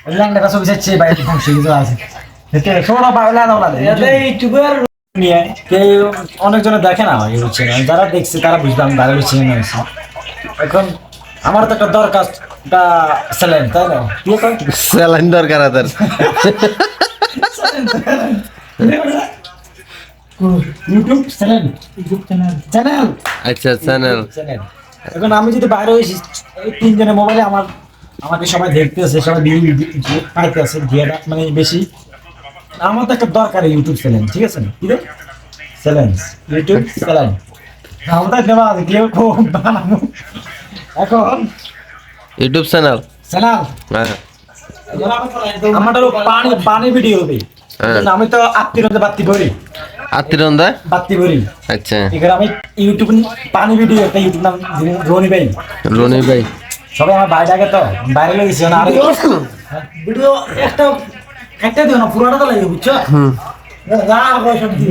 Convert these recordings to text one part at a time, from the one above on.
ল্যাংটা ছবি চাচ্ছে বাইরে ফাংশন কিছু আছে এতে সোনা পাগলা দাওলা এতে ইউটিউবার নিয়ে কেউ অনেকজনে দেখে না ইউটিউব চ্যানেল যারা দেখছে তারা বুঝবে আমি ভালো চ্যানেল হয়েছি এখন আমার তো একটা দরকার একটা স্যালাইন তাই না তুই কই স্যালাইন দরকার আদার ইউটিউব চ্যানেল চ্যানেল আচ্ছা চ্যানেল এখন আমি যদি বাইরে হয়েছি এই তিনজনের মোবাইলে আমাকে সবাই দেখতেছে সবাই পাইতেছে ভিডিওটা মানে বেশি আমার তো একটা দরকার ইউটিউব চ্যানেল ঠিক আছে কি রে চ্যানেল ইউটিউব চ্যানেল আমরা দেওয়া আছে কেউ বানাবো এখন ইউটিউব চ্যানেল চ্যানেল হ্যাঁ আমারও পানি ভিডিও হবে আমি তো আত্মীয়দের বাত্তি ভরি আত্মীয়ন্দা বাত্তি ভরি আচ্ছা এখানে আমি ইউটিউব পানি ভিডিও একটা ইউটিউব নাম রনি ভাই রনি ভাই সবাই আমার বাইরে আগে তো বাইরে লেগেছি না আর ভিডিও একটা দিও না পুরোটা তো লাগে বুঝছো না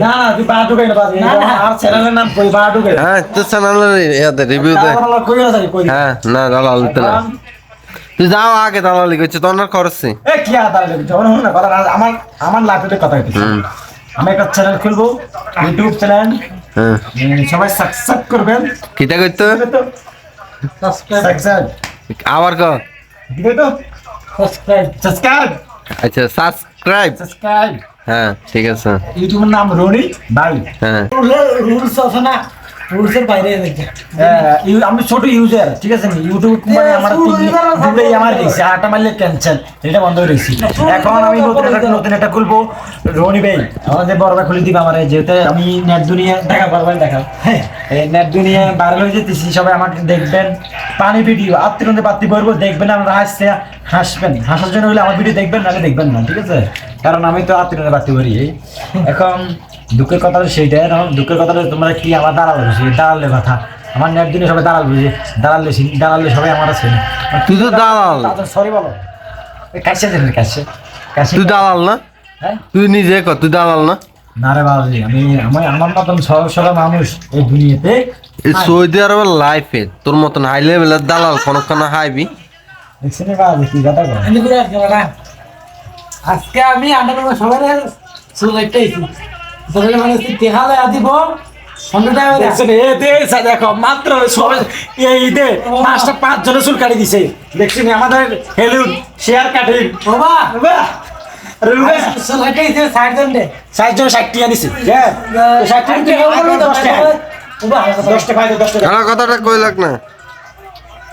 না তুই বা ঢুকাই না বাজে আর চ্যানেলের নাম কই বা ঢুকাই হ্যাঁ তো চ্যানেলের ইয়াতে রিভিউ দে কই না যাই কই হ্যাঁ না দালাল দিতে না তুই যাও আগে দালালি করছিস তোর না খরচি এ কি আর দাঁড়ালে যখন না কথা আমার লাইফে কথা হইতেছে আমি একটা চ্যানেল খুলবো ইউটিউব চ্যানেল হ্যাঁ সবাই সাবস্ক্রাইব করবেন কিটা করতো সাবস্ক্রাইব আবার ক দিবে তো সাবস্ক্রাইব আচ্ছা সাবস্ক্রাইব হ্যাঁ ঠিক আছে ইউটিউবের নাম রনি ভাই হ্যাঁ রুলস আছে না রুলসের বাইরে আমি ছোট ইউজার ঠিক আছে ইউটিউব মানে আমার দুটোই আমার দেখছি আটা মারলে ক্যান্সেল এটা বন্ধ হয়ে গেছি এখন আমি নতুন একটা খুলবো রনি ভাই আমাদের বড় ভাই খুলে দিবে আমার যেহেতু আমি নেট দুনিয়া দেখা পারবো দেখা হ্যাঁ নেট দুনিয়া বাইরে হয়ে যেতেছি সবাই আমাকে দেখবেন পানি ভিডিও আত্মীয় পাত্তি করবো দেখবেন আমরা হাসবেন হাসার জন্য হলে আমার ভিডিও দেখবেন নাহলে দেখবেন না ঠিক আছে কারণ আমি তো আত্মীয় পাত্তি করি এখন দুঃখের কথা সেইটাই দুঃখের কথাটা তোমরা কি আমার দালাল বুঝি দালালের কথা আমার নেট দিনে সবাই দালাল বুঝি দালালে সবাই আমার আছে তুই তো দালাল সরি বলো কাছে দেন কাছে তুই দালাল না হ্যাঁ তুই নিজে কর তুই দালাল না না রে বাবাজি আমার মতন সরল মানুষ এই দুনিয়াতে এই সৌদি আরবের লাইফে তোর মতন হাই লেভেলের দালাল কোনো হাইবি দেখছেন বাবাজি কি কথা বলে আজকে আমি আন্ডার সবাই সুলাইটাইছি সবাই মানে তেহালে আদিব দেখো মাত্র ঈদে 5 জনের চুল কাটি দিছে দেখছেন আমাদের হেলুন শেয়ার কাটিং বাবা কথাটা কই লাগ না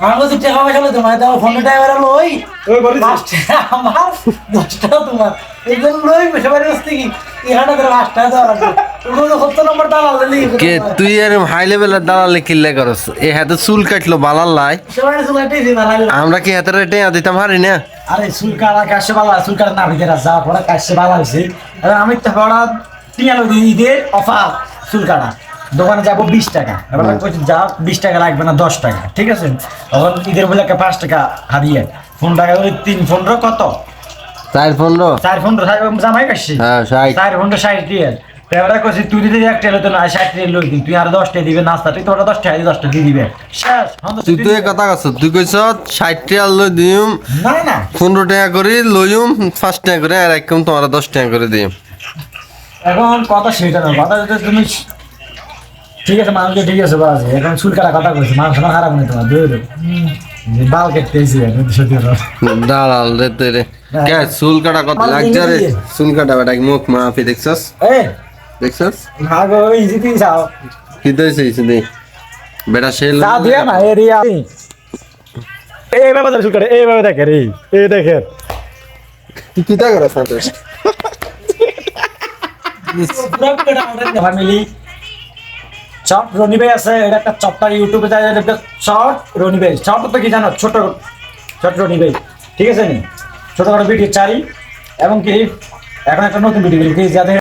আমার কাছে টাকা পয়সা লই তোমার দাও ফোন ড্রাইভার লই ওই বলি আমার 10 টাকা তোমার একদম লই সবাই আসছে কি এখানে করে 5 টাকা দাও লাগবে ওগুলো কত নম্বর দালাল লই কে তুই আর হাই লেভেলের দালালি কিল্লে করস এ হাতে চুল কাটলো বালার লাই সবাই চুল কাটিয়ে দিবা আমরা কি হাতে রেটে দিতাম হারি না আরে চুল কাটা কাছে বালা চুল কাটা না ভিতরে যা পড়া কাছে বালা হইছে আর আমি তো পড়া টিয়ালো ঈদের অফার চুল কাটা দোকানে যাবো 20 টাকা এবার যা 20 টাকা লাগবে না 10 টাকা ঠিক আছে তখন ঈদের বলে 5 টাকা হারিয়ে ফোন টাকা ওই 3 ফোন কত 4 15 জামাই কাশি হ্যাঁ 4 ফোন 60 টিয়ার এবারে কইছি তুই দিদি একটা এলো তো না 60 টিয়ার লই তুই আর 10 টাকা দিবে নাস্তা তুই তোরা 10 টাকা 10 টাকা দিয়ে দিবে শেষ তুই তো এই কথা কইছ তুই কইছ 60 টাকা লই দিম না না 15 টাকা করে লইম 5 টাকা করে আর একদম তোমার 10 টাকা করে দিম এখন কথা সেটা না কথা যদি তুমি ঠিক আছে মানুষ ঠিক আছে বাজে এখন চুল কাটা কথা কইছে মানুষ আমার খারাপ নেই তোমার দুই বাল কেটেছি সত্যি দালাল রে তেরে কে চুল কাটা কত লাগছে রে চুল কাটা বেটা মুখ মাফি দেখছস দেখছস ভাগো ইজিতি যাও কি দইছে ইসে বেটা সেল যা দিয়া না এরিয়া এই বাবা চুল কাটে এই বাবা দেখে রে এই দেখে তুই কিটা করছ না ফ্যামিলি চপ রনি ভাই আছে এটা একটা চপটা ইউটিউবে যায় চপ রনি ভাই চপ তো কি জানো ছোট রনি ভাই ঠিক আছে নি ছোটখাটো ভিডিও চাই এবং কি এখন একটা নতুন ভিডিও যাদের